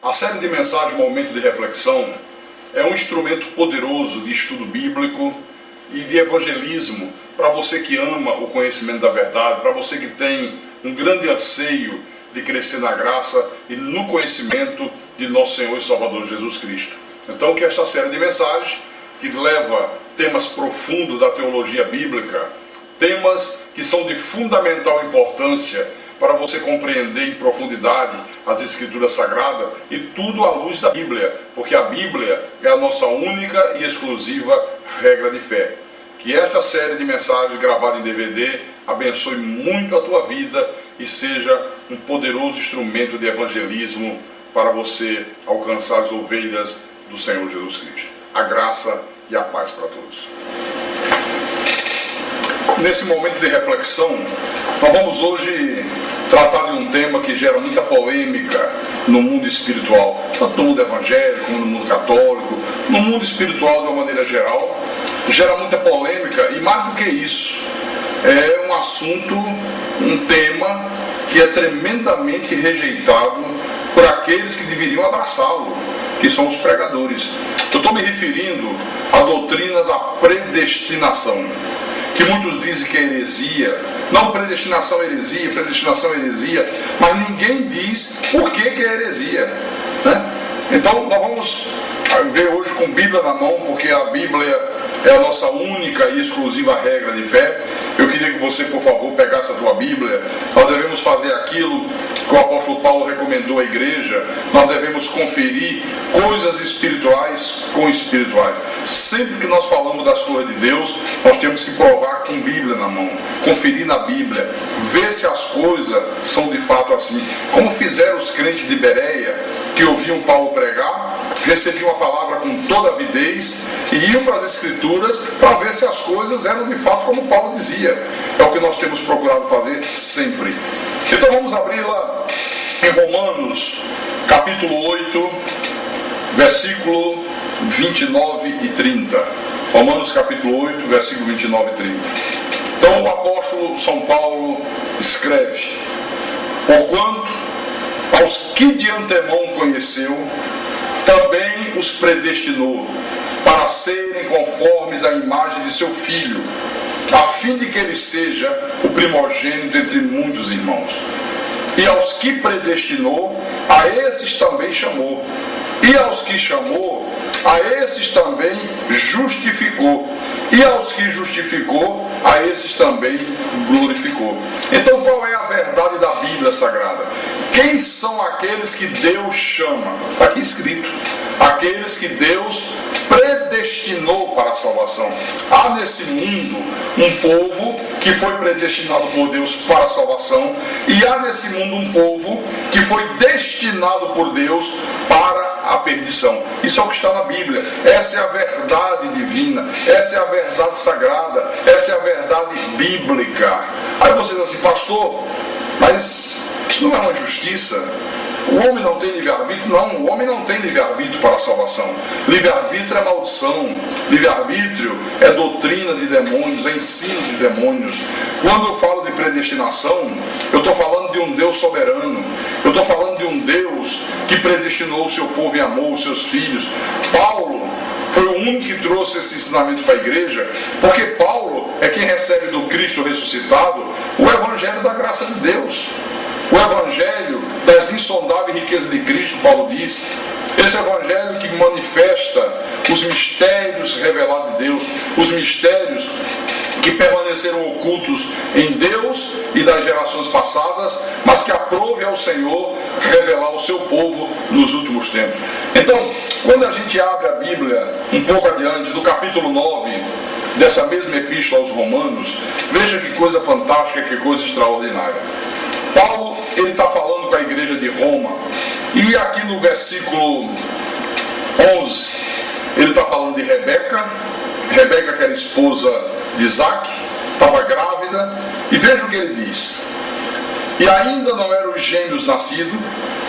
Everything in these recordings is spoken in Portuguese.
A série de mensagens Momento de Reflexão é um instrumento poderoso de estudo bíblico e de evangelismo para você que ama o conhecimento da verdade, para você que tem um grande anseio de crescer na graça e no conhecimento de nosso Senhor e Salvador Jesus Cristo. Então, que esta série de mensagens, que leva temas profundos da teologia bíblica, temas que são de fundamental importância para você compreender em profundidade as Escrituras Sagradas e tudo à luz da Bíblia, porque a Bíblia é a nossa única e exclusiva regra de fé. Que esta série de mensagens gravada em DVD abençoe muito a tua vida e seja um poderoso instrumento de evangelismo para você alcançar as ovelhas do Senhor Jesus Cristo. A graça e a paz para todos. Nesse momento de reflexão, nós vamos hoje tratar de um tema que gera muita polêmica no mundo espiritual, tanto no mundo evangélico como no mundo católico, no mundo espiritual de uma maneira geral, gera muita polêmica e mais do que isso, é um assunto, um tema que é tremendamente rejeitado por aqueles que deveriam abraçá-lo, que são os pregadores. Eu estou me referindo à doutrina da predestinação, que muitos dizem que é heresia. Não, predestinação é heresia, mas ninguém diz por que é heresia, né? Então nós vamos ver hoje com Bíblia na mão, porque a Bíblia é a nossa única e exclusiva regra de fé. Eu queria que você, por favor, pegasse a tua Bíblia. Nós devemos fazer aquilo que o apóstolo Paulo recomendou à igreja. Nós devemos conferir coisas espirituais com espirituais. Sempre que nós falamos das coisas de Deus, nós temos que provar com Bíblia na mão, conferir na Bíblia, ver se as coisas são de fato assim. Como fizeram os crentes de Bereia, que ouviam Paulo pregar, recebiam a palavra com toda avidez e iam para as Escrituras para ver se as coisas eram de fato como Paulo dizia. É o que nós temos procurado fazer sempre. Então vamos abrir lá em Romanos, capítulo 8, versículo 29 e 30. Romanos capítulo 8, versículo 29 e 30. Então o apóstolo São Paulo escreve: porquanto aos que de antemão conheceu, também os predestinou para serem conformes à imagem de seu Filho, a fim de que ele seja o primogênito entre muitos irmãos. E aos que predestinou, a esses também chamou. E aos que chamou, a esses também justificou. E aos que justificou, a esses também glorificou. Então qual é a verdade da Bíblia Sagrada? Quem são aqueles que Deus chama? Está aqui escrito. Aqueles que Deus predestinou para a salvação. Há nesse mundo um povo que foi predestinado por Deus para a salvação, e há nesse mundo um povo que foi destinado por Deus para a perdição. Isso é o que está na Bíblia. Essa é a verdade divina, essa é a verdade sagrada, essa é a verdade bíblica. Aí você diz assim: pastor, mas isso não é uma injustiça? O homem não tem livre-arbítrio? Não, o homem não tem livre-arbítrio para a salvação. Livre-arbítrio é maldição. Livre-arbítrio é doutrina de demônios, é ensino de demônios. Quando eu falo de predestinação, eu estou falando de um Deus soberano. Eu estou falando de um Deus que predestinou o seu povo e amou os seus filhos. Paulo foi o único que trouxe esse ensinamento para a igreja, porque Paulo é quem recebe do Cristo ressuscitado o evangelho da graça de Deus. O evangelho das insondáveis riquezas de Cristo, Paulo diz. Esse evangelho que manifesta os mistérios revelados de Deus, os mistérios que permaneceram ocultos em Deus e das gerações passadas, mas que aprove ao Senhor revelar ao seu povo nos últimos tempos. Então, quando a gente abre a Bíblia um pouco adiante, no capítulo 9 dessa mesma epístola aos Romanos, veja que coisa fantástica, que coisa extraordinária. Paulo, ele está falando com a igreja de Roma, e aqui no versículo 11, ele está falando de Rebeca, que era esposa de Isaac, estava grávida, e veja o que ele diz: e ainda não eram os gêmeos nascidos,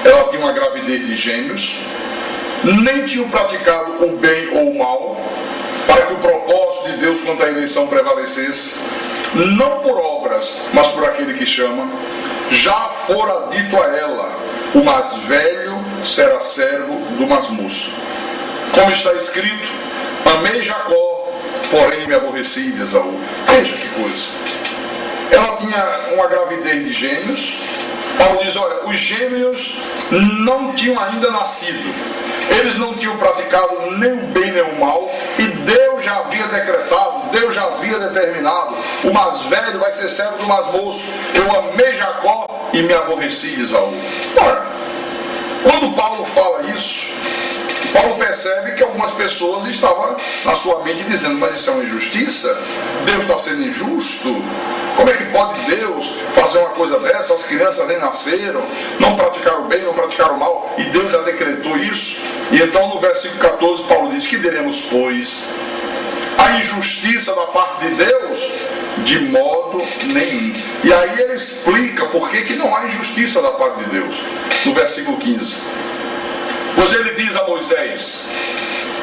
ela tinha uma gravidez de gêmeos, nem tinham praticado o bem ou o mal, para que o propósito de Deus quanto à eleição prevalecesse, não por obras, mas por aquele que chama. Já fora dito a ela: o mais velho será servo do mais moço. Como está escrito, amei Jacó, porém me aborreci de Esaú. Veja que coisa. Ela tinha uma gravidez de gêmeos. Paulo diz, olha, os gêmeos não tinham ainda nascido. Eles não tinham praticado nem o bem nem o mal. E Deus já havia decretado, Deus já havia determinado. O mais velho vai ser servo do mais moço. Eu amei Jacó e me aborreci de Esaú. Ora, quando Paulo fala isso, Paulo percebe que algumas pessoas estavam na sua mente dizendo, mas isso é uma injustiça? Deus está sendo injusto? Como é que pode Deus fazer uma coisa dessa? As crianças nem nasceram, não praticaram o bem, não praticaram o mal, e Deus já decretou isso. E então no versículo 14 Paulo diz, que diremos, pois? A injustiça da parte de Deus? De modo nenhum. E aí ele explica por que não há injustiça da parte de Deus. No versículo 15. Pois ele diz a Moisés,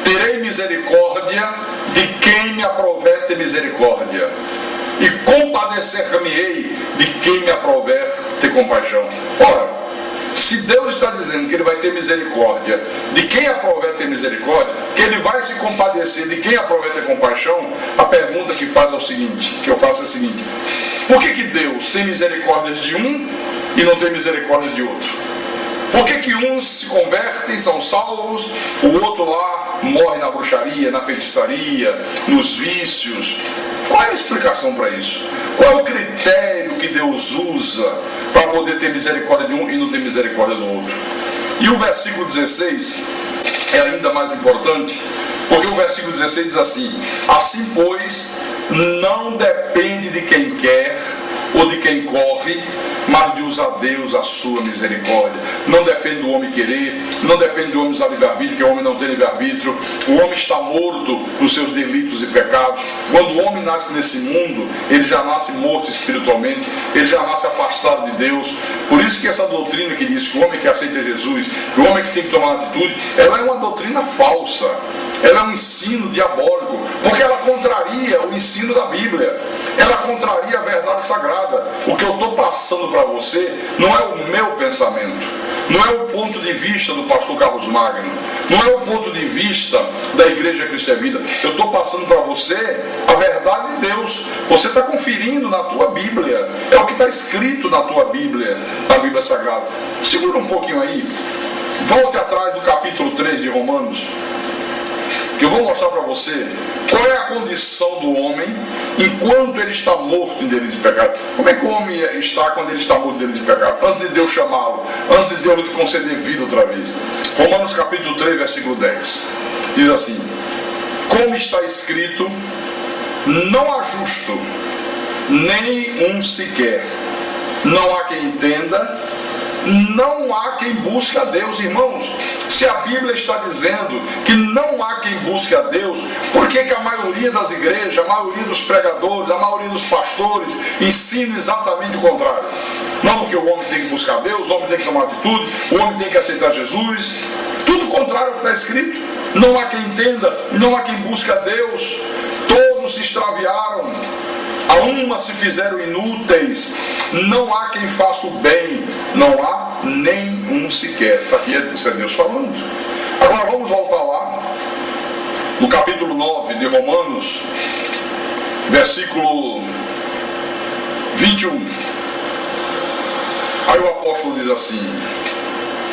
terei misericórdia de quem me aprover ter misericórdia, e compadecer-me-ei de quem me aprover ter compaixão. Ora, se Deus está dizendo que ele vai ter misericórdia de quem aprover ter misericórdia, que ele vai se compadecer de quem aprover ter compaixão, a pergunta que faz é o seguinte, que eu faço é a seguinte: por que Deus tem misericórdia de um e não tem misericórdia de outro? Por que uns se convertem, são salvos, o outro lá morre na bruxaria, na feitiçaria, nos vícios? Qual é a explicação para isso? Qual é o critério que Deus usa para poder ter misericórdia de um e não ter misericórdia do outro? E o versículo 16 é ainda mais importante, porque o versículo 16 diz assim: assim pois, não depende de quem quer ou de quem corre, mas de usar Deus a sua misericórdia. Não depende do homem querer, não depende do homem usar livre-arbítrio, que o homem não tem livre-arbítrio. O homem está morto nos seus delitos e pecados. Quando o homem nasce nesse mundo, ele já nasce morto espiritualmente, ele já nasce afastado de Deus. Por isso que essa doutrina que diz que o homem que aceita Jesus, que o homem que tem que tomar atitude, ela é uma doutrina falsa. Ela é um ensino diabólico, porque ela contraria o ensino da Bíblia, ela contraria a verdade sagrada. O que eu estou passando para você não é o meu pensamento, não é o ponto de vista do pastor Carlos Magno, não é o ponto de vista da Igreja Cristo é Vida. Eu estou passando para você a verdade de Deus. Você está conferindo na tua Bíblia, é o que está escrito na tua Bíblia, na Bíblia Sagrada. Segura um pouquinho aí, volte atrás do capítulo 3 de Romanos, que eu vou mostrar para você qual é a condição do homem enquanto ele está morto em delito de pecado. Como é que o homem está quando ele está morto em delito de pecado? Antes de Deus chamá-lo, antes de Deus lhe conceder vida outra vez. Romanos capítulo 3, versículo 10. Diz assim: como está escrito, não há justo, nem um sequer. Não há quem entenda, não há quem busque a Deus. Irmãos, se a Bíblia está dizendo que não há quem busque a Deus, por que a maioria das igrejas, a maioria dos pregadores, a maioria dos pastores ensinam exatamente o contrário? Não, porque o homem tem que buscar a Deus, o homem tem que tomar atitude, o homem tem que aceitar Jesus. Tudo contrário ao que está escrito. Não há quem entenda, não há quem busque a Deus. Todos se extraviaram, a uma se fizeram inúteis, não há quem faça o bem, não há nenhum sequer. Está aqui, isso é Deus falando. Agora vamos voltar lá, no capítulo 9 de Romanos, versículo 21. Aí o apóstolo diz assim,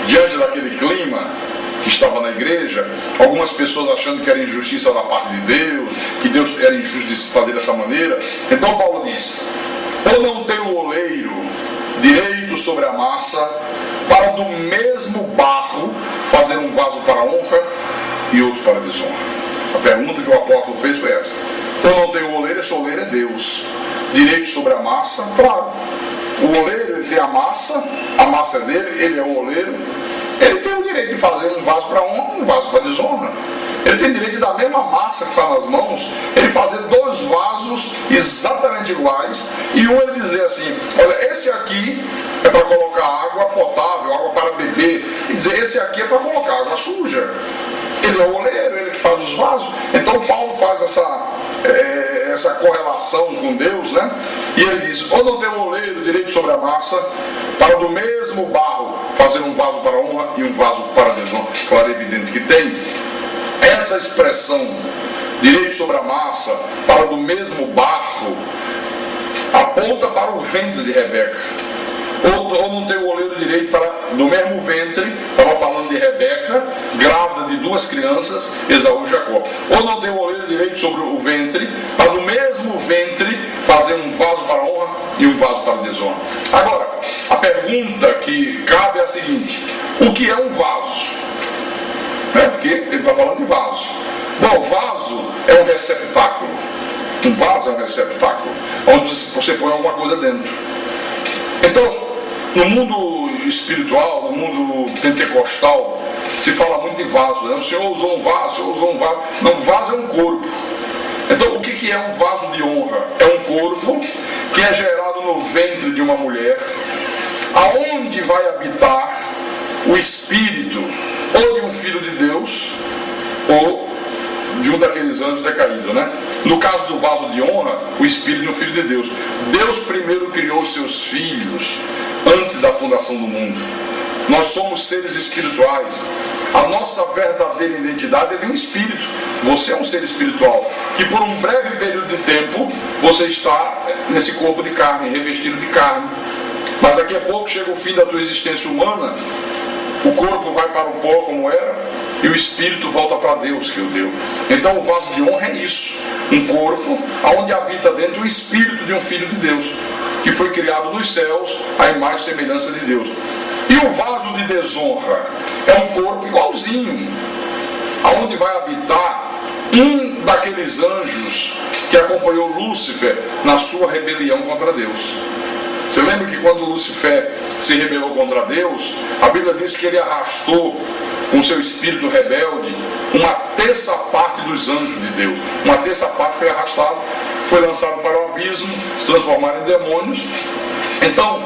diante daquele clima que estava na igreja, algumas pessoas achando que era injustiça da parte de Deus, que Deus era injusto de se fazer dessa maneira. Então Paulo diz: ou não tem o oleiro direito sobre a massa, para do mesmo barro fazer um vaso para a honra e outro para a desonra? A pergunta que o apóstolo fez foi essa. Ou não tem o oleiro, esse oleiro é Deus. Direito sobre a massa, claro. O oleiro, ele tem a massa é dele, ele é o oleiro. Ele tem o direito de fazer um vaso para honra e um vaso para desonra. Ele tem direito de dar a mesma massa que está nas mãos, ele fazer dois vasos exatamente iguais, e um ele dizer assim: olha, esse aqui é para colocar água potável, água para beber, e dizer, esse aqui é para colocar água suja. Ele é o oleiro, ele que faz os vasos. Então Paulo faz essa correlação com Deus, né? E ele diz: ou não tem o oleiro direito sobre a massa, para do mesmo barro fazer um vaso para a honra e um vaso para a desonra. Claro, é evidente que tem. Essa expressão, direito sobre a massa, para do mesmo barro, aponta para o ventre de Rebeca. Ou não tem o oleiro direito para, do mesmo ventre, estava falando de Rebeca, grávida de 2 crianças, Esaú e Jacó. Ou não tem o oleiro direito sobre o ventre, para do mesmo ventre fazer um vaso para a honra e um vaso para a desonra. Agora, a pergunta que cabe é a seguinte: o que é um vaso? Porque ele está falando de vaso. Bom, vaso é um receptáculo. Um vaso é um receptáculo, onde você põe alguma coisa dentro. Então, no mundo espiritual, no mundo pentecostal, se fala muito de vaso, né? O Senhor usou um vaso, o Senhor usou um vaso. Não, vaso é um corpo. Então, o que é um vaso de honra? É um corpo que é gerado no ventre de uma mulher, aonde vai habitar o espírito ou de um filho de Deus, ou de um daqueles anjos decaídos, né? No caso do vaso de honra, o espírito e o filho de Deus. Deus primeiro criou seus filhos antes da fundação do mundo. Nós somos seres espirituais. A nossa verdadeira identidade é de um espírito. Você é um ser espiritual, que por um breve período de tempo você está nesse corpo de carne, revestido de carne. Mas daqui a pouco chega o fim da tua existência humana, o corpo vai para o pó como era, e o espírito volta para Deus que o deu. Então o vaso de honra é isso, um corpo onde habita dentro o espírito de um filho de Deus, que foi criado nos céus à imagem e semelhança de Deus. E o vaso de desonra é um corpo igualzinho, aonde vai habitar um daqueles anjos que acompanhou Lúcifer na sua rebelião contra Deus. Você lembra que quando Lúcifer se rebelou contra Deus, a Bíblia diz que ele arrastou com seu espírito rebelde uma terça parte dos anjos de Deus. Uma terça parte foi arrastada, foi lançado para o abismo, se transformaram em demônios. Então,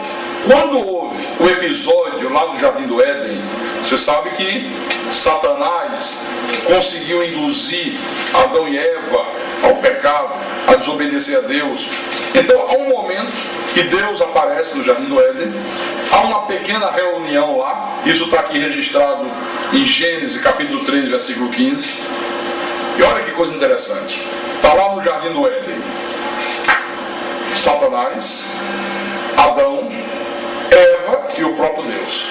quando houve o episódio lá do Jardim do Éden, você sabe que Satanás conseguiu induzir Adão e Eva ao pecado, a desobedecer a Deus. Então há um momento que Deus aparece no Jardim do Éden, há uma pequena reunião lá, isso está aqui registrado em Gênesis capítulo 3, versículo 15. E olha que coisa interessante, está lá no Jardim do Éden Satanás, Adão, Eva e o próprio Deus.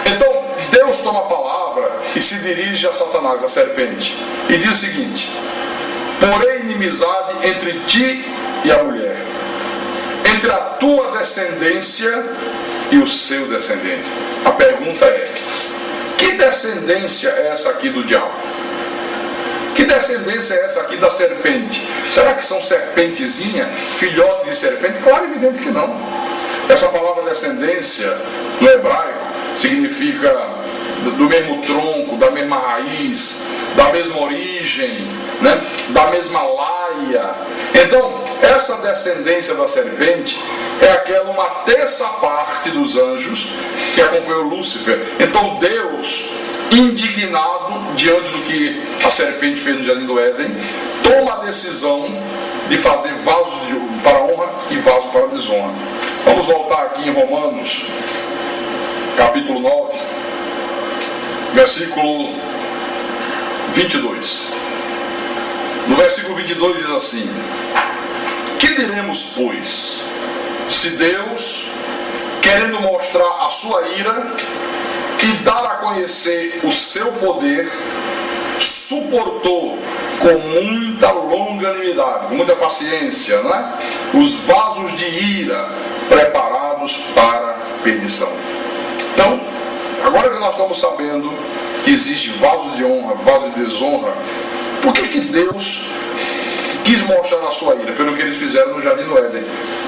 Então Deus toma a palavra e se dirige a Satanás, a serpente, e diz o seguinte: porém inimizade entre ti e a mulher, entre a tua descendência e o seu descendente. A pergunta é: que descendência é essa aqui do diabo? Que descendência é essa aqui da serpente? Será que são serpentezinha, filhote de serpente? Claro, evidente que não. Essa palavra descendência no hebraico significa do mesmo tronco, da mesma raiz, da mesma origem, né? Da mesma laia. Então, essa descendência da serpente é aquela uma terça parte dos anjos que acompanhou Lúcifer. Então Deus, indignado diante do que a serpente fez no Jardim do Éden, toma a decisão de fazer vasos para a honra e vasos para a desonra. Vamos voltar aqui em Romanos, capítulo 9, versículo 22. No versículo 22 diz assim: que diremos, pois, se Deus, querendo mostrar a sua ira e dar a conhecer o seu poder, suportou com muita longanimidade, com muita paciência, né, os vasos de ira preparados para perdição. Então, agora que nós estamos sabendo que existe vaso de honra, vaso de desonra, por que Deus quis mostrar a sua ira? Pelo que eles fizeram no Jardim do Éden.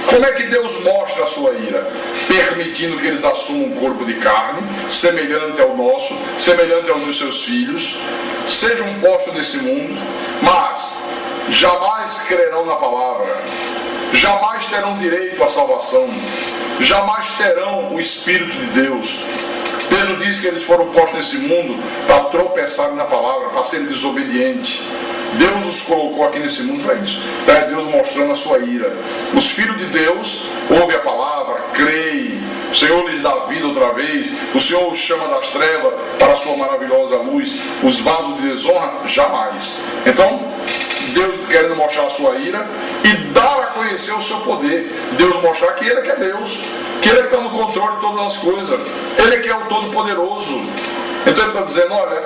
Como é que Deus mostra a sua ira? Permitindo que eles assumam um corpo de carne, semelhante ao nosso, semelhante aos dos seus filhos, sejam postos nesse mundo, mas jamais crerão na palavra, jamais terão direito à salvação, jamais terão o Espírito de Deus. Pedro diz que eles foram postos nesse mundo para tropeçarem na palavra, para serem desobedientes. Deus os colocou aqui nesse mundo para isso. Então é Deus mostrando a sua ira. Os filhos de Deus ouvem a palavra, creem, o Senhor lhes dá vida outra vez, o Senhor os chama das trevas para a sua maravilhosa luz, os vasos de desonra, jamais. Então, Deus querendo mostrar a sua ira e dar a conhecer o seu poder. Deus mostrar que Ele é que é Deus, que Ele é que está no controle de todas as coisas, Ele é que é o Todo-Poderoso. Então Ele está dizendo, olha,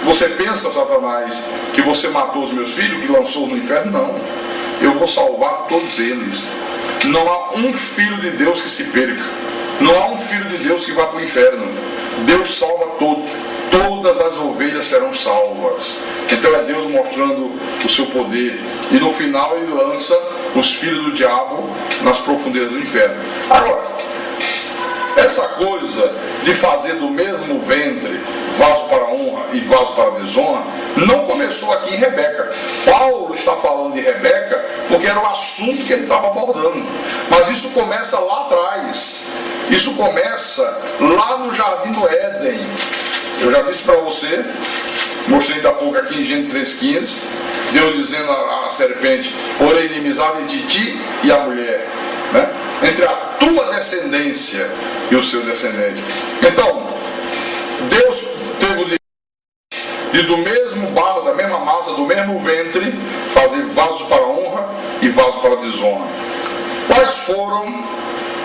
você pensa, Satanás, que você matou os meus filhos, que lançou no inferno? Não, eu vou salvar todos eles. Não há um filho de Deus que se perca, não há um filho de Deus que vá para o inferno. Deus salva todos. Todas as ovelhas serão salvas. Então é Deus mostrando o seu poder. E no final Ele lança os filhos do diabo nas profundezas do inferno. Agora, essa coisa de fazer do mesmo ventre vaso para a honra e vaso para a desonra não começou aqui em Rebeca. Paulo está falando de Rebeca porque era o assunto que ele estava abordando. Mas isso começa lá atrás. Isso começa lá no Jardim do Éden. Eu já disse para você, mostrei ainda há pouco aqui em Gênesis 3,15, Deus dizendo à serpente, porém inimizade entre ti e a mulher, né? Entre a tua descendência e o seu descendente. Então, Deus teve o direito de do mesmo barro, da mesma massa, do mesmo ventre, fazer vasos para a honra e vasos para a desonra. Quais foram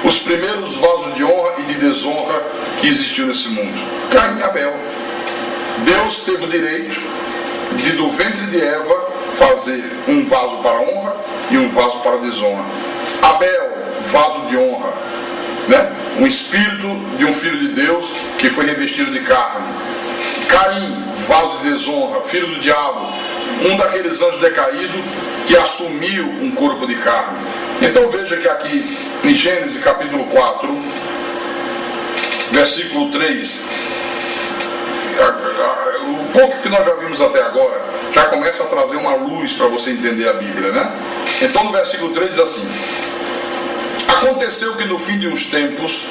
os primeiros vasos de honra e de desonra que existiu nesse mundo? Caim e Abel. Deus teve o direito de do ventre de Eva fazer um vaso para a honra e um vaso para a desonra. Abel, vaso de honra, né? Um espírito de um filho de Deus que foi revestido de carne. Caim, vaso de desonra, filho do diabo, um daqueles anjos decaídos que assumiu um corpo de carne. Então veja que aqui em Gênesis capítulo 4, versículo 3, o pouco que nós já vimos até agora já começa a trazer uma luz para você entender a Bíblia, né? Então no versículo 3 diz assim: aconteceu que no fim de uns tempos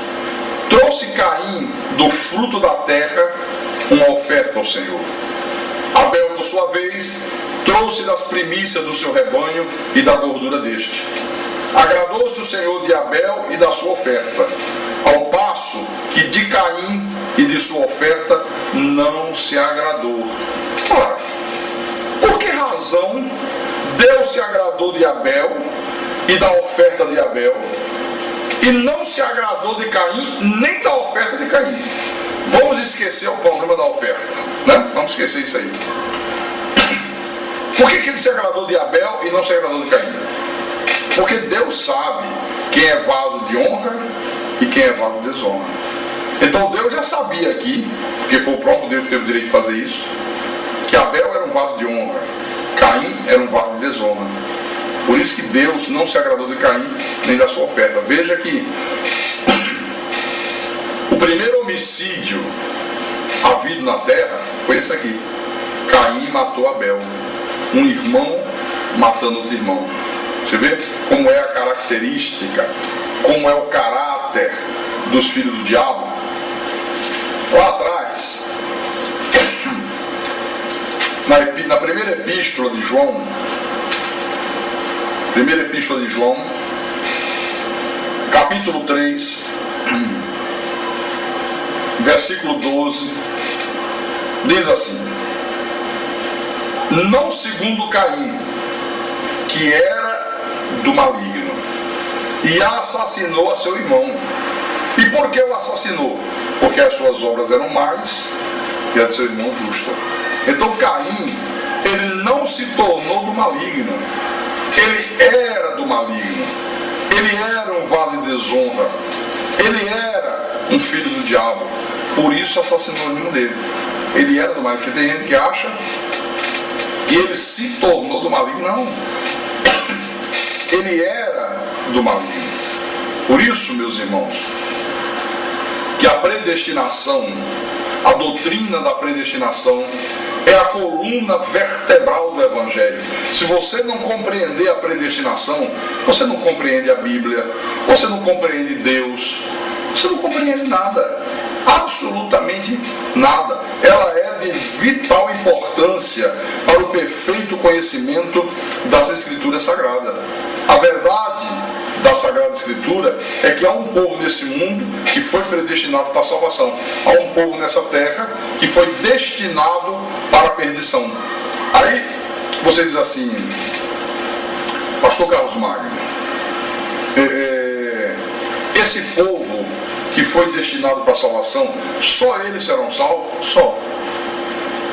trouxe Caim do fruto da terra uma oferta ao Senhor. Abel, por sua vez, trouxe das primícias do seu rebanho e da gordura deste. Agradou-se o Senhor de Abel e da sua oferta, ao passo que de Caim e de sua oferta não se agradou. Ora, por que razão Deus se agradou de Abel e da oferta de Abel e não se agradou de Caim nem da oferta de Caim? Vamos esquecer o problema da oferta, né? Vamos esquecer isso aí. Por que ele se agradou de Abel e não se agradou de Caim? Porque Deus sabe quem é vaso de honra e quem é vaso de desonra. Então Deus já sabia aqui, porque foi o próprio Deus que teve o direito de fazer isso, que Abel era um vaso de honra, Caim era um vaso de desonra. Por isso que Deus não se agradou de Caim nem da sua oferta. Veja que o primeiro homicídio havido na terra foi esse aqui. Caim matou Abel, um irmão matando outro irmão. Você vê como é a característica, como é o caráter dos filhos do diabo? Lá atrás, na primeira epístola de João, capítulo 3, versículo 12, diz assim: não segundo Caim, que era do maligno, e assassinou a seu irmão. E por que o assassinou? Porque as suas obras eram más e a de seu irmão justa. Então Caim, ele não se tornou do maligno, ele era do maligno, ele era um vaso de desonra, ele era um filho do diabo, por isso assassinou o irmão dele. Ele era do maligno, porque tem gente que acha que ele se tornou do maligno. Não, ele era do maligno. Por isso, meus irmãos, que a predestinação, a doutrina da predestinação é a coluna vertebral do Evangelho. Se você não compreender a predestinação, você não compreende a Bíblia, você não compreende Deus, você não compreende nada, absolutamente nada. Ela é de vital importância para o perfeito conhecimento das Escrituras Sagradas. A verdade da Sagrada Escritura é que há um povo nesse mundo que foi predestinado para a salvação. Há um povo nessa terra que foi destinado para a perdição. Aí você diz assim, pastor Carlos Magno, esse povo que foi destinado para a salvação, só eles serão salvos? Só.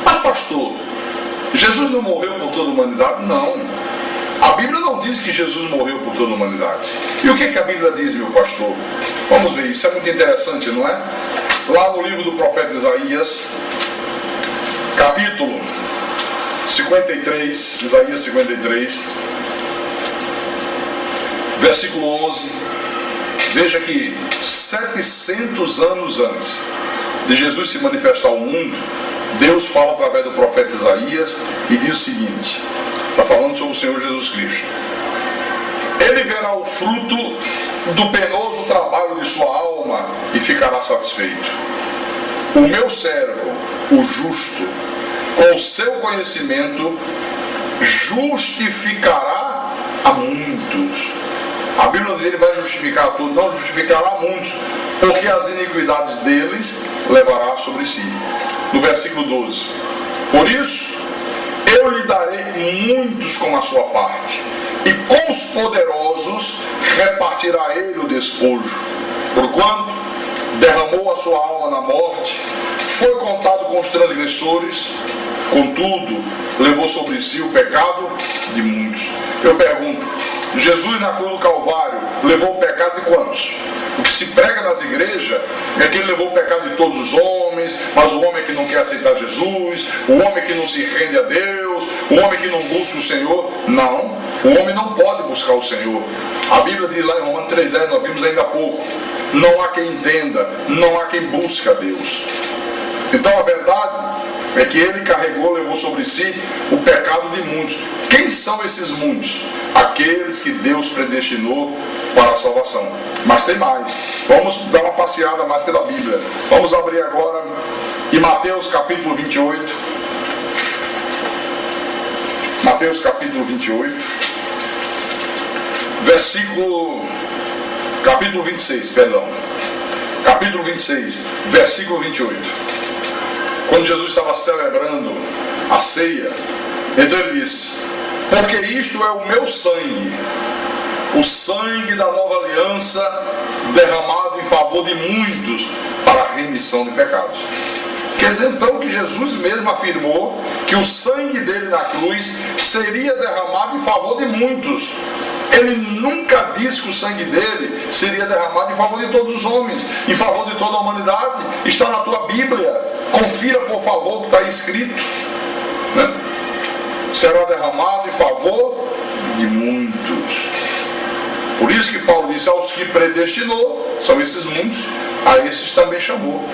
Mas pastor, Jesus não morreu por toda a humanidade? Não. A Bíblia não diz que Jesus morreu por toda a humanidade. E o que a Bíblia diz, meu pastor? Vamos ver, isso é muito interessante, não é? Lá no livro do profeta Isaías, capítulo 53, Isaías 53, versículo 11, veja que 700 anos antes de Jesus se manifestar ao mundo, Deus fala através do profeta Isaías e diz o seguinte, está falando sobre o Senhor Jesus Cristo: ele verá o fruto do penoso trabalho de sua alma e ficará satisfeito. O meu servo, o justo, com o seu conhecimento, justificará a muitos. A Bíblia diz que ele vai justificar a todos, não justificará a muitos, porque as iniquidades deles levará sobre si. No versículo 12: por isso, eu lhe darei muitos como a sua parte, e com os poderosos repartirá ele o despojo. Porquanto derramou a sua alma na morte, foi contado com os transgressores, contudo, levou sobre si o pecado de muitos. Eu pergunto, Jesus na cruz do Calvário levou o pecado de quantos? O que se prega nas igrejas é que ele levou o pecado de todos os homens, mas o homem que não quer aceitar Jesus, o homem que não se rende a Deus, o homem que não busca o Senhor. Não, o homem não pode buscar o Senhor. A Bíblia diz lá em Romanos 3,10, nós vimos ainda há pouco, não há quem entenda, não há quem busque a Deus. Então a verdade é que ele carregou, levou sobre si o pecado de muitos. Quem são esses muitos? Aqueles que Deus predestinou para a salvação. Mas tem mais. Vamos dar uma passeada mais pela Bíblia. Vamos abrir agora em Mateus capítulo 28. Mateus capítulo 28. Capítulo 26, perdão. Capítulo 26, versículo 28. Quando Jesus estava celebrando a ceia, então ele disse: porque isto é o meu sangue, o sangue da nova aliança, derramado em favor de muitos para a remissão de pecados. Quer dizer então que Jesus mesmo afirmou que o sangue dele na cruz seria derramado em favor de muitos. Ele nunca disse que o sangue dele seria derramado em favor de todos os homens, em favor de toda a humanidade. Está na tua Bíblia. Confira, por favor, o que está aí escrito, né? Será derramado em favor de muitos. Por isso que Paulo disse: aos que predestinou, são esses muitos, a esses também chamou.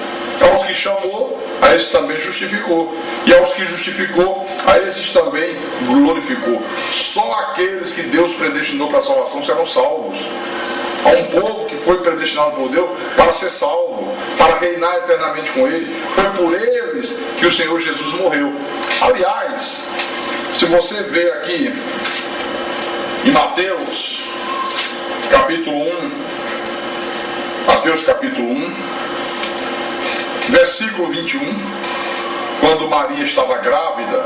Aos que chamou, a esses também justificou. E aos que justificou, a esses também glorificou. Só aqueles que Deus predestinou para a salvação serão salvos. Há um povo que foi predestinado por Deus para ser salvo, para reinar eternamente com Ele. Foi por eles que o Senhor Jesus morreu. Aliás, se você vê aqui em Mateus capítulo 1, Mateus capítulo 1, versículo 21, quando Maria estava grávida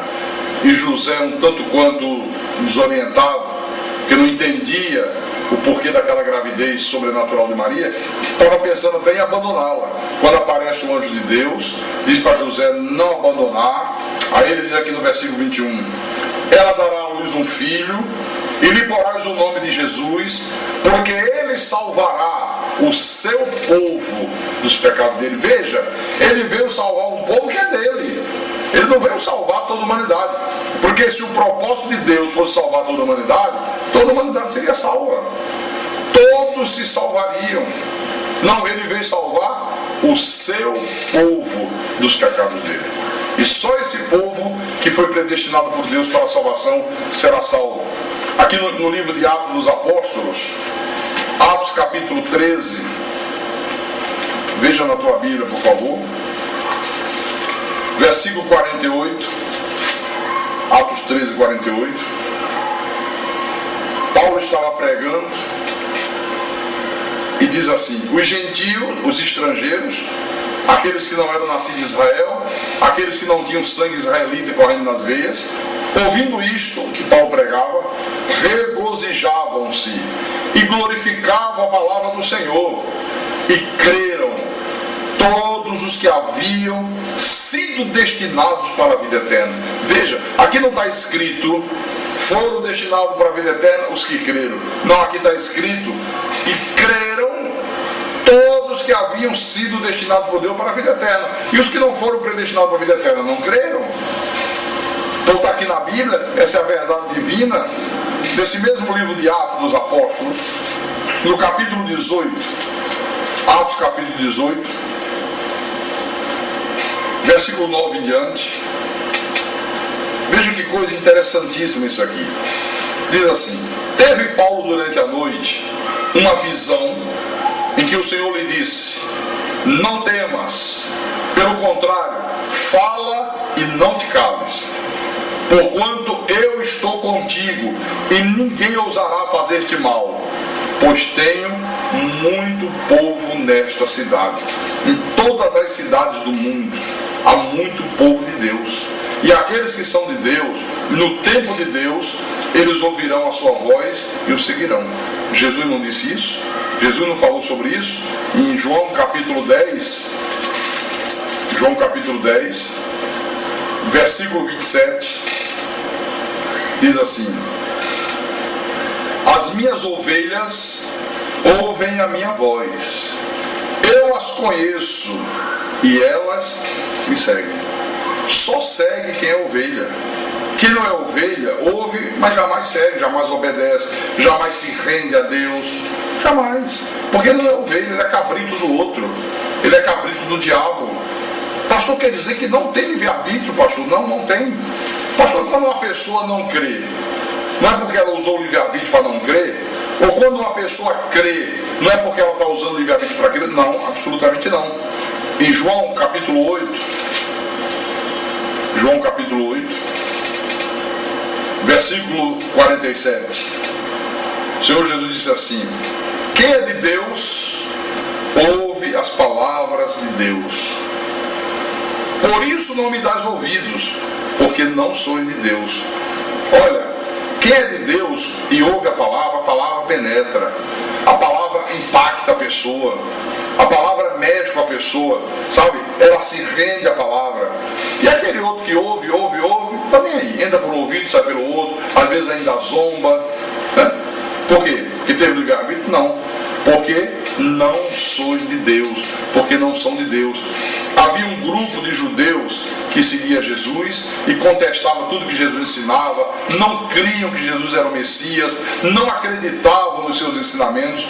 e José um tanto quanto desorientado, que não entendia o porquê daquela gravidez sobrenatural de Maria, estava pensando até em abandoná-la. Quando aparece o anjo de Deus, diz para José não abandonar. Aí ele diz aqui no versículo 21, ela dará à luz um filho e lhe porás o nome de Jesus, porque ele salvará o seu povo dos pecados dele. Veja, ele veio salvar um povo que é dele. Ele não veio salvar toda a humanidade, porque se o propósito de Deus fosse salvar toda a humanidade seria salva. Todos se salvariam. Não, ele veio salvar o seu povo dos pecados dele. E só esse povo que foi predestinado por Deus para a salvação será salvo. Aqui no livro de Atos dos Apóstolos, Atos capítulo 13, veja na tua Bíblia, por favor, versículo 48, Atos 13, 48. Paulo estava pregando diz assim: os gentios, os estrangeiros, aqueles que não eram nascidos em Israel, aqueles que não tinham sangue israelita correndo nas veias, ouvindo isto que Paulo pregava, regozijavam-se e glorificavam a palavra do Senhor, e creram todos os que haviam sido destinados para a vida eterna. Veja, aqui não está escrito foram destinados para a vida eterna os que creram. Não, aqui está escrito e creram todos que haviam sido destinados por Deus para a vida eterna. E os que não foram predestinados para a vida eterna não creram. Então está aqui na Bíblia, essa é a verdade divina, desse mesmo livro de Atos dos Apóstolos, no capítulo 18, Atos capítulo 18, versículo 9 em diante. Veja que coisa interessantíssima isso aqui. Diz assim: teve Paulo durante a noite uma visão em que o Senhor lhe disse: não temas, pelo contrário, fala e não te cales, porquanto eu estou contigo e ninguém ousará fazer-te mal, pois tenho muito povo nesta cidade. Em todas as cidades do mundo há muito povo de Deus, e aqueles que são de Deus, no tempo de Deus, eles ouvirão a sua voz e o seguirão. Jesus não disse isso? Jesus não falou sobre isso? Em João capítulo 10, João capítulo 10, versículo 27, diz assim: as minhas ovelhas ouvem a minha voz, eu as conheço e elas me seguem. Só segue quem é ovelha. Quem não é ovelha, ouve, mas jamais segue, jamais obedece, jamais se rende a Deus. Jamais. Porque ele não é ovelha, ele é cabrito do outro. Ele é cabrito do diabo. Pastor, quer dizer que não tem livre-arbítrio, pastor? Não, não tem. Pastor, quando uma pessoa não crê, não é porque ela usou o livre-arbítrio para não crer? Ou quando uma pessoa crê, não é porque ela está usando o livre-arbítrio para crer? Não, absolutamente não. Em João capítulo 8, João capítulo 8, versículo 47, o Senhor Jesus disse assim: quem é de Deus, ouve as palavras de Deus. Por isso não me dás ouvidos, porque não sois de Deus. Olha, quem é de Deus e ouve a palavra penetra, a palavra impacta a pessoa, a palavra mexe com a pessoa, sabe? Ela se rende à palavra. E aquele outro que ouve, não está nem aí, entra por um ouvido, sai pelo outro, às vezes ainda zomba, né? Por quê? Porque teve livre-arbítrio? Não, porque não sois de Deus, porque não são de Deus. Havia um grupo de judeus que seguia Jesus e contestava tudo que Jesus ensinava, não criam que Jesus era o Messias, não acreditavam nos seus ensinamentos.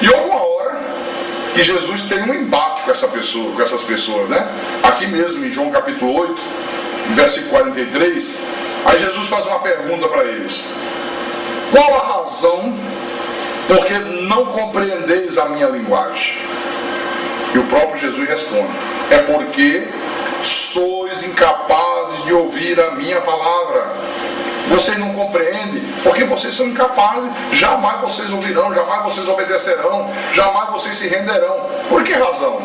E houve uma hora que Jesus tem um embate com essas pessoas, né? Aqui mesmo em João capítulo 8, versículo 43, aí Jesus faz uma pergunta para eles: qual a razão porque não compreendeis a minha linguagem? E o próprio Jesus responde: é porque sois incapazes de ouvir a minha palavra. Vocês não compreendem porque vocês são incapazes. Jamais vocês ouvirão, jamais vocês obedecerão, jamais vocês se renderão. Por que razão?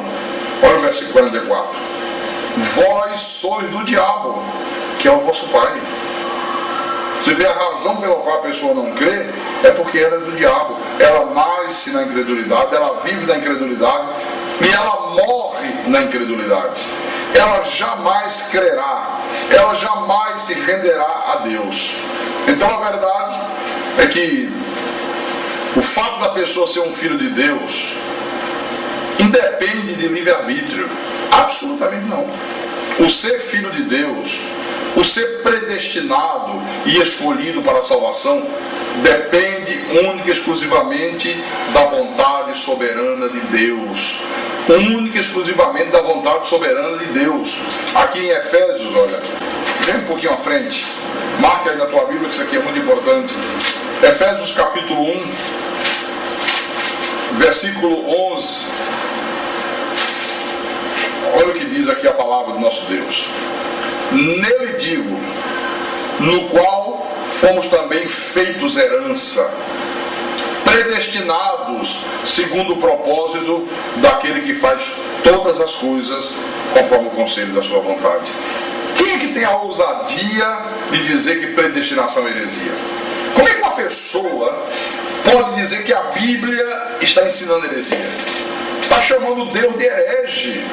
Olha o versículo 44: vós sois do diabo, que é o vosso pai. Você vê a razão pela qual a pessoa não crê, é porque ela é do diabo. Ela nasce na incredulidade, ela vive na incredulidade e ela morre na incredulidade. Ela jamais crerá, ela jamais se renderá a Deus. Então a verdade é que o fato da pessoa ser um filho de Deus independe de livre-arbítrio. Absolutamente não. O ser filho de Deus, o ser predestinado e escolhido para a salvação, depende única e exclusivamente da vontade soberana de Deus. Única e exclusivamente da vontade soberana de Deus. Aqui em Efésios, olha, vem um pouquinho à frente, marca aí na tua Bíblia que isso aqui é muito importante. Efésios capítulo 1, versículo 11. Olha o que diz aqui a palavra do nosso Deus: nele digo, no qual fomos também feitos herança, predestinados segundo o propósito daquele que faz todas as coisas conforme o conselho da sua vontade. Quem é que tem a ousadia de dizer que predestinação é heresia? Como é que uma pessoa pode dizer que a Bíblia está ensinando heresia? Está chamando Deus de herege.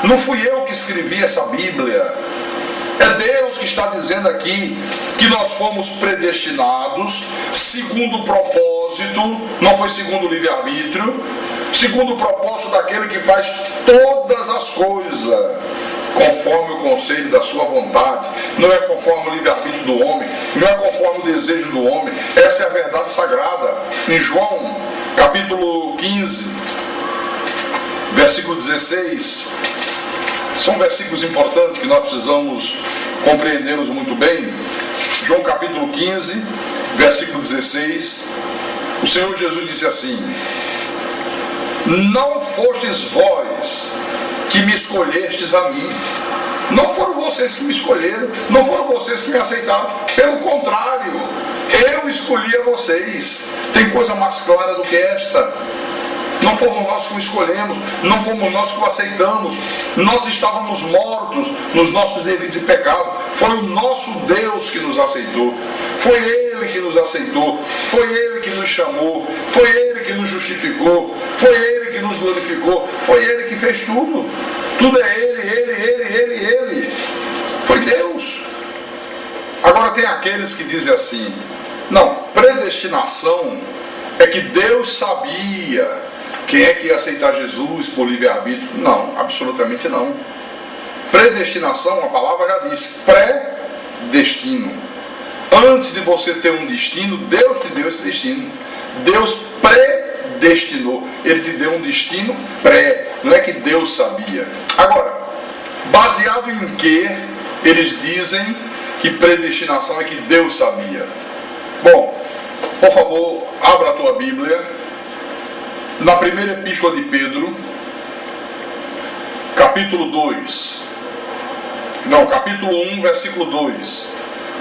Não fui eu que escrevi essa Bíblia. É Deus que está dizendo aqui que nós fomos predestinados segundo o propósito, não foi segundo o livre-arbítrio, segundo o propósito daquele que faz todas as coisas conforme o conselho da sua vontade. Não é conforme o livre-arbítrio do homem, não é conforme o desejo do homem. Essa é a verdade sagrada. Em João, capítulo 15, versículo 16, são versículos importantes que nós precisamos compreendê-los muito bem. João capítulo 15, versículo 16, o Senhor Jesus disse assim: não fostes vós que me escolhestes a mim. Não foram vocês que me escolheram, não foram vocês que me aceitaram. Pelo contrário, eu escolhi a vocês. Tem coisa mais clara do que esta. Não fomos nós que o escolhemos, não fomos nós que o aceitamos. Nós estávamos mortos nos nossos delitos e pecados. Foi o nosso Deus que nos aceitou. Foi Ele que nos aceitou. Foi Ele que nos chamou. Foi Ele que nos justificou. Foi Ele que nos glorificou. Foi Ele que fez tudo. Tudo é Ele. Foi Deus. Agora tem aqueles que dizem assim: não, predestinação é que Deus sabia quem é que ia aceitar Jesus por livre-arbítrio. Não, absolutamente não. Predestinação, a palavra já diz, pré-destino. Antes de você ter um destino, Deus te deu esse destino. Deus predestinou. Ele te deu um destino pré. Não é que Deus sabia. Agora, baseado em que eles dizem que predestinação é que Deus sabia? Bom, por favor, abra a tua Bíblia na primeira epístola de Pedro, capítulo 1, versículo 2.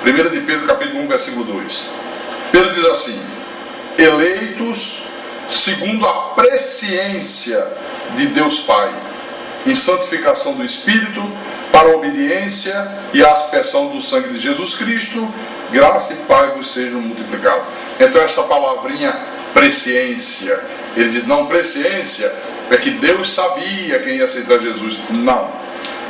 1 de Pedro, capítulo 1, versículo 2. Pedro diz assim: eleitos segundo a presciência de Deus Pai, em santificação do Espírito, para a obediência e a aspersão do sangue de Jesus Cristo, graça e paz vos sejam multiplicados. Então esta palavrinha presciência, ele diz, não, presciência é que Deus sabia quem ia aceitar Jesus. Não.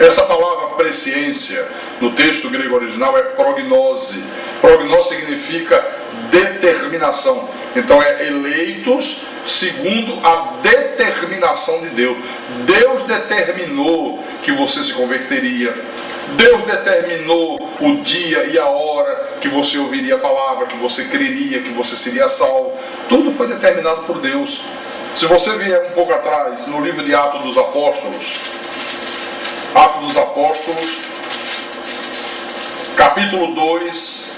Essa palavra presciência, no texto grego original, é prognose. Prognose significa determinação. Então é eleitos segundo a determinação de Deus. Deus determinou que você se converteria. Deus determinou o dia e a hora que você ouviria a palavra, que você creria, que você seria salvo. Tudo foi determinado por Deus. Se você vier um pouco atrás, no livro de Atos dos Apóstolos, capítulo 2,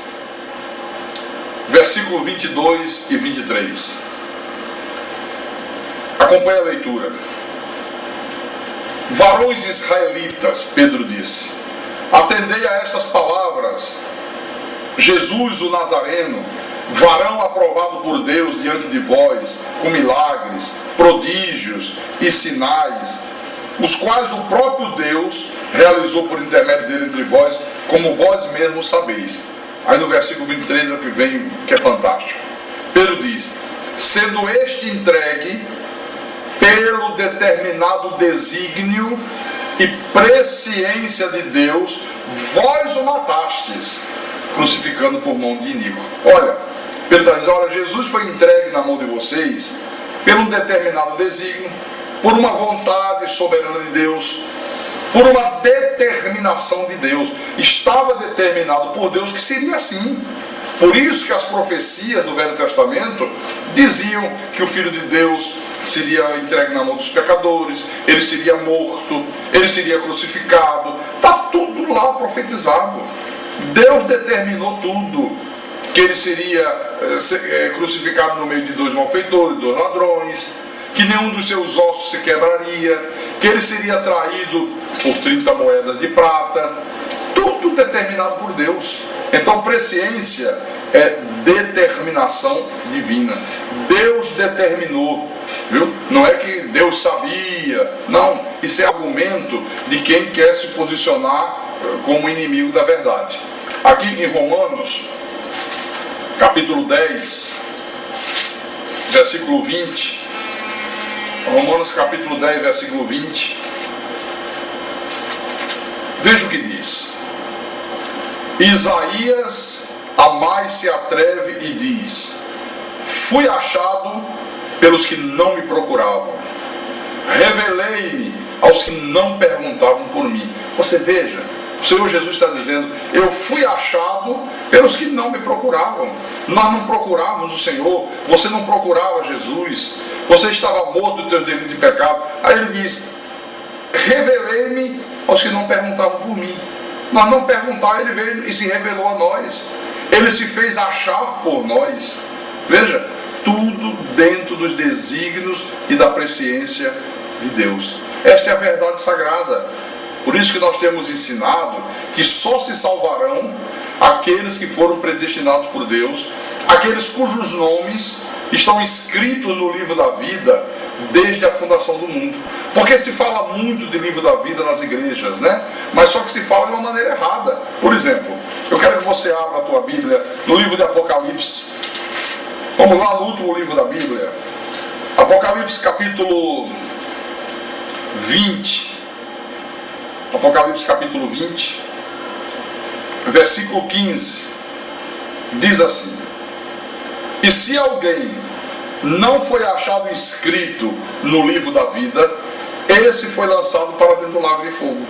versículo 22 e 23. Acompanhe a leitura. Varões israelitas, Pedro disse, atendei a estas palavras. Jesus, o Nazareno, varão aprovado por Deus diante de vós, com milagres, prodígios e sinais, os quais o próprio Deus realizou por intermédio dele entre vós, como vós mesmos sabeis. Aí no versículo 23 é o que vem, que é fantástico. Pedro diz: sendo este entregue pelo determinado desígnio e presciência de Deus, vós o matastes, crucificando por mão de iníquo. Olha, Pedro está dizendo, olha, Jesus foi entregue na mão de vocês pelo um determinado desígnio, por uma vontade soberana de Deus, por uma determinação de Deus. Estava determinado por Deus que seria assim. Por isso que as profecias do Velho Testamento diziam que o Filho de Deus seria entregue na mão dos pecadores, ele seria morto, ele seria crucificado. Está tudo lá profetizado. Deus determinou tudo. Que ele seria crucificado no meio de dois malfeitores, dois ladrões, que nenhum dos seus ossos se quebraria, que ele seria traído por 30 moedas de prata. Tudo determinado por Deus. Então presciência é determinação divina. Deus determinou, viu? Não é que Deus sabia, não. Isso é argumento de quem quer se posicionar como inimigo da verdade. Aqui em Romanos, capítulo 10, versículo 20. Romanos capítulo 10, versículo 20. Veja o que diz. Isaías a mais se atreve e diz: fui achado pelos que não me procuravam, revelei-me aos que não perguntavam por mim. Você veja, o Senhor Jesus está dizendo: eu fui achado pelos que não me procuravam. Nós não procurávamos o Senhor, você não procurava Jesus, você estava morto dos teus delitos e pecados. Aí ele diz: revelei-me aos que não perguntavam por mim. Nós não perguntávamos, ele veio e se revelou a nós. Ele se fez achar por nós. Veja, tudo dentro dos desígnios e da presciência de Deus. Esta é a verdade sagrada. Por isso que nós temos ensinado que só se salvarão aqueles que foram predestinados por Deus, aqueles cujos nomes estão escritos no livro da vida desde a fundação do mundo. Porque se fala muito de livro da vida nas igrejas, né? Mas só que se fala de uma maneira errada. Por exemplo, eu quero que você abra a tua Bíblia no livro de Apocalipse. Vamos lá no último livro da Bíblia. Apocalipse capítulo 20. Apocalipse capítulo 20, versículo 15. Diz assim: e se alguém não foi achado inscrito no livro da vida, esse foi lançado para dentro do lago de fogo.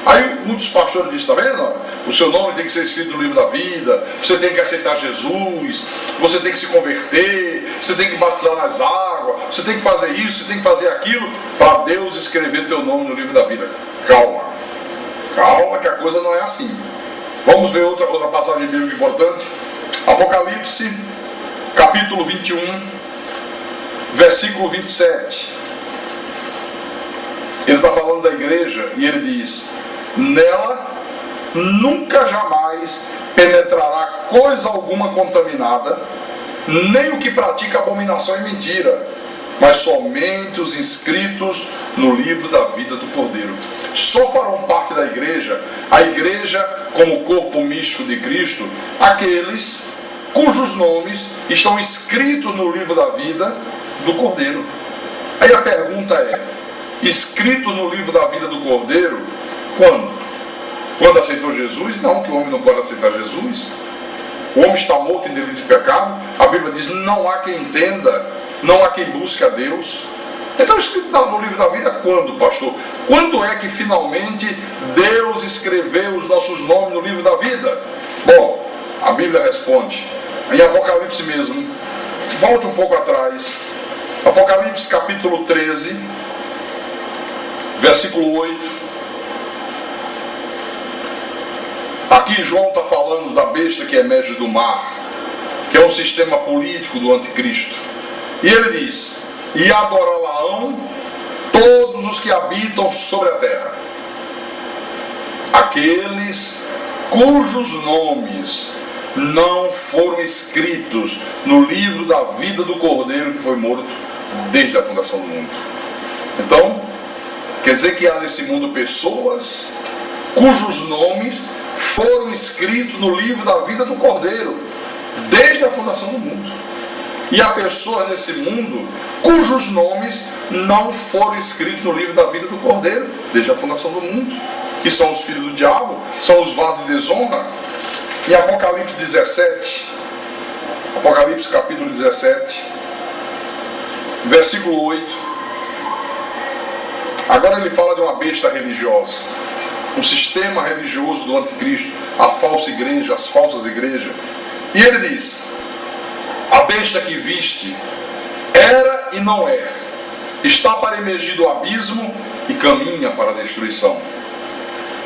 Aí muitos pastores dizem: está vendo? O seu nome tem que ser escrito no livro da vida, você tem que aceitar Jesus, você tem que se converter, você tem que batizar nas águas, você tem que fazer isso, você tem que fazer aquilo, para Deus escrever teu nome no livro da vida. Calma, calma, que a coisa não é assim. Vamos ver outra passagem bíblica importante. Apocalipse capítulo 21, versículo 27. Ele está falando da igreja e ele diz: nela nunca jamais penetrará coisa alguma contaminada, nem o que pratica abominação e mentira, mas somente os inscritos no livro da vida do Cordeiro. Só farão parte da igreja, a igreja como corpo místico de Cristo, aqueles cujos nomes estão escritos no livro da vida do Cordeiro. Aí a pergunta é: escrito no livro da vida do Cordeiro, quando? Quando aceitou Jesus? Não, que o homem não pode aceitar Jesus. O homem está morto em delitos e pecado. A Bíblia diz: não há quem entenda, não há quem busque a Deus. Então, escrito no livro da vida quando, pastor? Quando é que finalmente Deus escreveu os nossos nomes no livro da vida? Bom, a Bíblia responde em Apocalipse mesmo. Volte um pouco atrás. Apocalipse capítulo 13, versículo 8. Aqui João está falando da besta que emerge do mar, que é um sistema político do anticristo. E ele diz: e adorá-la-ão todos os que habitam sobre a terra, aqueles cujos nomes não foram escritos no livro da vida do Cordeiro que foi morto desde a fundação do mundo. Então, quer dizer que há nesse mundo pessoas cujos nomes foram escritos no livro da vida do Cordeiro desde a fundação do mundo. E há pessoas nesse mundo cujos nomes não foram escritos no livro da vida do Cordeiro desde a fundação do mundo, que são os filhos do diabo, são os vasos de desonra. Em Apocalipse 17, Apocalipse capítulo 17, versículo 8, agora ele fala de uma besta religiosa, um sistema religioso do anticristo, a falsa igreja, as falsas igrejas. E ele diz: a besta que viste era e não é, está para emergir do abismo e caminha para a destruição.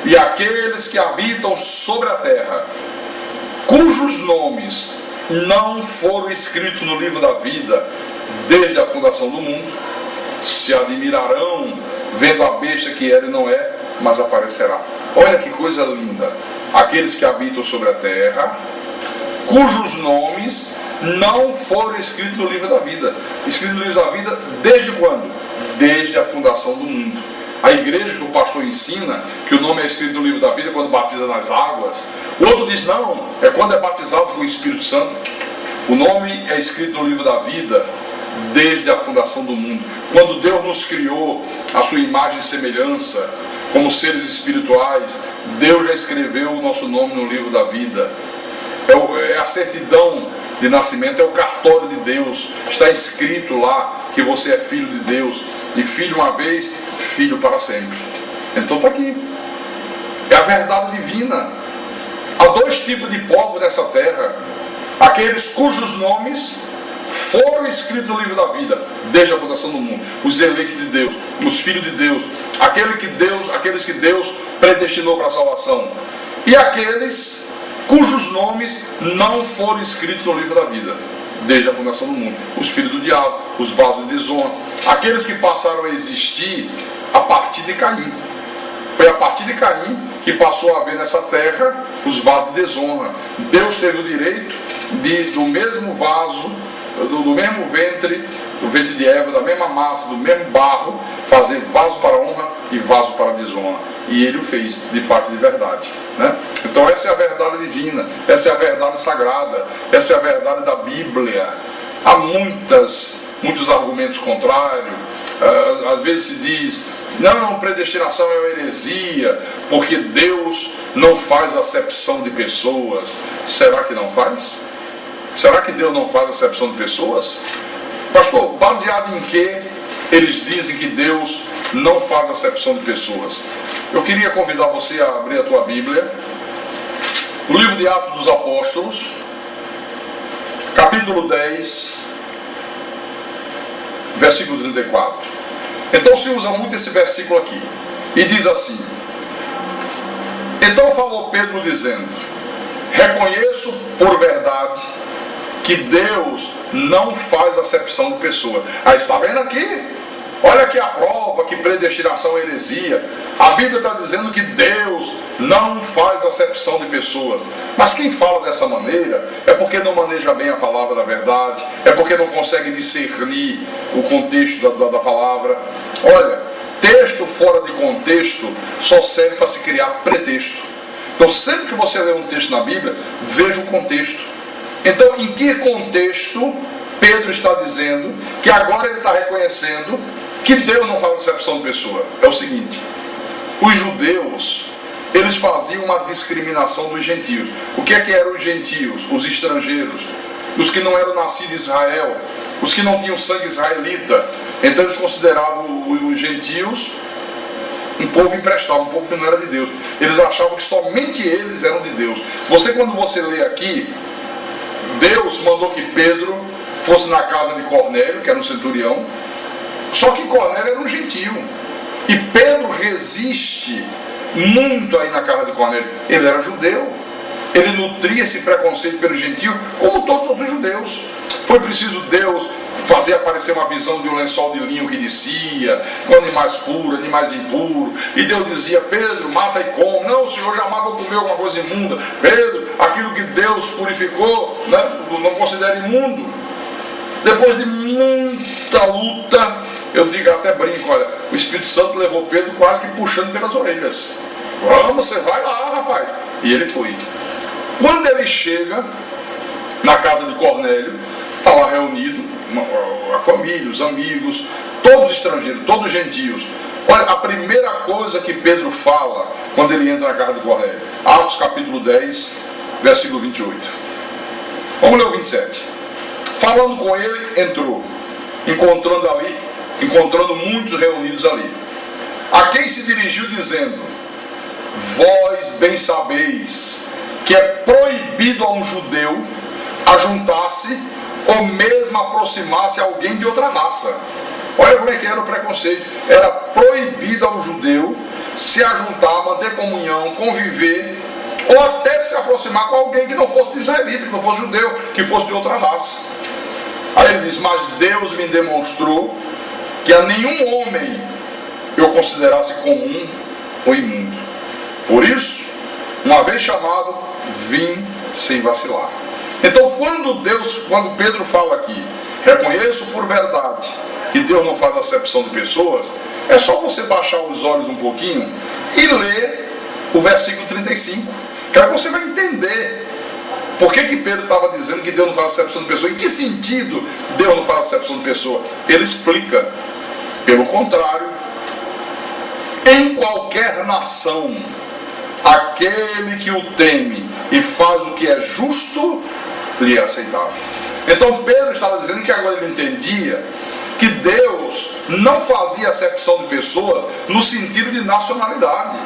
E aqueles que habitam sobre a terra, cujos nomes não foram escritos no livro da vida desde a fundação do mundo, se admirarão vendo a besta que era e não é, mas aparecerá. Olha que coisa linda. Aqueles que habitam sobre a terra, cujos nomes não foram escritos no livro da vida. Escrito no livro da vida desde quando? Desde a fundação do mundo. A igreja que o pastor ensina que o nome é escrito no livro da vida quando batiza nas águas. O outro diz não, é quando é batizado com o Espírito Santo. O nome é escrito no livro da vida desde a fundação do mundo. Quando Deus nos criou a sua imagem e semelhança como seres espirituais, Deus já escreveu o nosso nome no livro da vida. É a certidão de nascimento, é o cartório de Deus. Está escrito lá que você é filho de Deus. E filho uma vez, filho para sempre. Então está aqui. É a verdade divina. Há dois tipos de povo nessa terra: aqueles cujos nomes foram escritos no livro da vida desde a fundação do mundo, os eleitos de Deus, os filhos de Deus, aqueles que Deus predestinou para a salvação, e aqueles cujos nomes não foram escritos no livro da vida desde a fundação do mundo, os filhos do diabo, os vasos de desonra, aqueles que passaram a existir a partir de Caim. Foi a partir de Caim que passou a haver nessa terra os vasos de desonra. Deus teve o direito do mesmo vaso, do mesmo ventre, do ventre de Eva, da mesma massa, do mesmo barro, fazer vaso para honra e vaso para desonra. E ele o fez, de fato, de verdade, né? Então essa é a verdade divina, essa é a verdade sagrada, essa é a verdade da Bíblia. Há muitos argumentos contrários. Às vezes se diz, não, predestinação é uma heresia, porque Deus não faz acepção de pessoas. Será que não faz? Será que Deus não faz acepção de pessoas? Pastor, baseado em que eles dizem que Deus não faz acepção de pessoas? Eu queria convidar você a abrir a tua Bíblia, o livro de Atos dos Apóstolos, capítulo 10, versículo 34. Então se usa muito esse versículo aqui, e diz assim: então falou Pedro dizendo, reconheço por verdade que Deus não faz acepção de pessoa. Aí está vendo aqui? Olha aqui a prova que predestinação é heresia. A Bíblia está dizendo que Deus não faz acepção de pessoas. Mas quem fala dessa maneira é porque não maneja bem a palavra da verdade, é porque não consegue discernir o contexto da palavra. Olha, texto fora de contexto só serve para se criar pretexto. Então sempre que você lê um texto na Bíblia, veja o contexto. Então em que contexto Pedro está dizendo que agora ele está reconhecendo que Deus não faz acepção de pessoa? É o seguinte: os judeus, eles faziam uma discriminação dos gentios. O que eram os gentios? Os estrangeiros, os que não eram nascidos em Israel, os que não tinham sangue israelita. Então eles consideravam os gentios um povo emprestado, um povo que não era de Deus. Eles achavam que somente eles eram de Deus. Quando você lê aqui, Deus mandou que Pedro fosse na casa de Cornélio, que era um centurião. Só que Cornélio era um gentio, e Pedro resiste muito aí na casa de Cornélio. Ele era judeu, ele nutria esse preconceito pelo gentio, como todos os outros judeus. Foi preciso Deus fazer aparecer uma visão de um lençol de linho que descia, com animais puros, animais impuros, e Deus dizia: Pedro, mata e come. Não, o Senhor jamais vai comer alguma coisa imunda. Pedro, aquilo que Deus purificou, né, não considera imundo. Depois de muita luta, eu digo, até brinco, olha, o Espírito Santo levou Pedro quase que puxando pelas orelhas. Vamos, você vai lá, rapaz. E ele foi. Quando ele chega na casa de Cornélio, está lá reunido a família, os amigos, todos estrangeiros, todos gentios. Olha, a primeira coisa que Pedro fala quando ele entra na casa de Cornélio, Atos capítulo 10, versículo 28. Vamos ler o 27. Falando com ele, entrou, encontrando muitos reunidos ali, a quem se dirigiu dizendo: vós bem sabeis que é proibido a um judeu ajuntar-se ou mesmo aproximar-se a alguém de outra raça. Olha como é que era o preconceito. Era proibido a um judeu se ajuntar, manter comunhão, conviver, ou até se aproximar com alguém que não fosse israelita, que não fosse judeu, que fosse de outra raça. Aí ele diz: mas Deus me demonstrou que a nenhum homem eu considerasse comum ou imundo. Por isso, uma vez chamado, vim sem vacilar. Então quando Pedro fala aqui, reconheço por verdade que Deus não faz acepção de pessoas, é só você baixar os olhos um pouquinho e ler o versículo 35, que aí você vai entender por que Pedro estava dizendo que Deus não faz acepção de pessoa. Em que sentido Deus não faz acepção de pessoa? Ele explica. Pelo contrário, em qualquer nação, aquele que o teme e faz o que é justo, lhe é aceitável. Então Pedro estava dizendo que agora ele entendia que Deus não fazia acepção de pessoa no sentido de nacionalidade,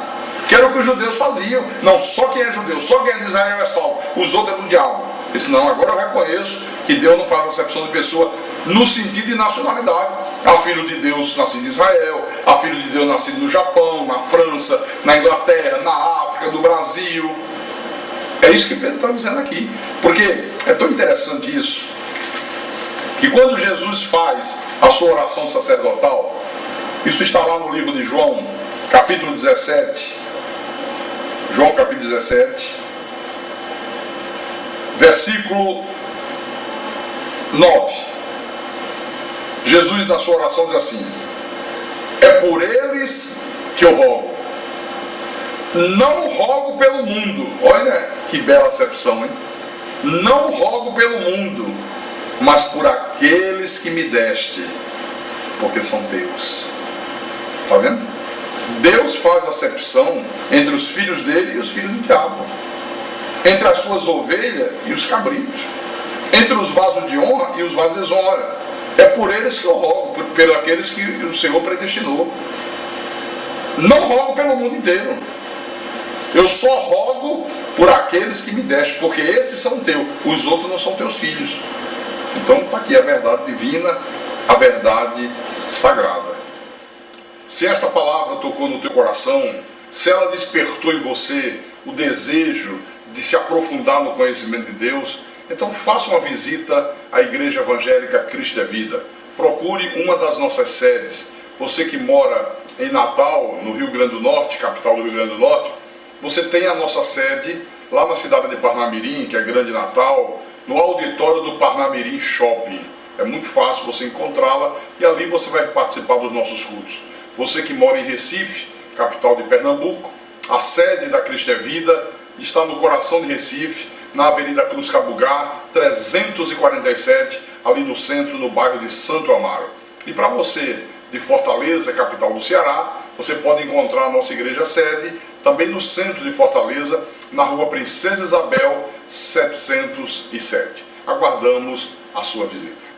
que era o que os judeus faziam. Não, só quem é judeu, só quem é de Israel é salvo, os outros é do diabo. Ele disse, não, agora eu reconheço que Deus não faz acepção de pessoa no sentido de nacionalidade. Há filho de Deus nascido em Israel, há filho de Deus nascido no Japão, na França, na Inglaterra, na África, no Brasil. É isso que Pedro está dizendo aqui. Porque é tão interessante isso, que quando Jesus faz a sua oração sacerdotal, isso está lá no livro de João, capítulo 17, João capítulo 17, versículo 9. Jesus na sua oração diz assim: é por eles que eu rogo, não rogo pelo mundo. Olha que bela acepção, hein? Não rogo pelo mundo, mas por aqueles que me deste, porque são teus. Está vendo? Deus faz acepção entre os filhos dele e os filhos do diabo, entre as suas ovelhas e os cabritos, entre os vasos de honra e os vasos de desonra. É por eles que eu rogo, por aqueles que o Senhor predestinou. Não rogo pelo mundo inteiro. Eu só rogo por aqueles que me deste, porque esses são teus, os outros não são teus filhos. Então está aqui a verdade divina, a verdade sagrada. Se esta palavra tocou no teu coração, se ela despertou em você o desejo de se aprofundar no conhecimento de Deus, então faça uma visita à Igreja Evangélica Cristo é Vida. Procure uma das nossas sedes. Você que mora em Natal, no Rio Grande do Norte, capital do Rio Grande do Norte, você tem a nossa sede lá na cidade de Parnamirim, que é Grande Natal, no auditório do Parnamirim Shopping. É muito fácil você encontrá-la e ali você vai participar dos nossos cultos. Você que mora em Recife, capital de Pernambuco, a sede da Cristo é Vida está no coração de Recife, na Avenida Cruz Cabugá, 347, ali no centro, no bairro de Santo Amaro. E para você de Fortaleza, capital do Ceará, você pode encontrar a nossa igreja sede também no centro de Fortaleza, na rua Princesa Isabel, 707. Aguardamos a sua visita.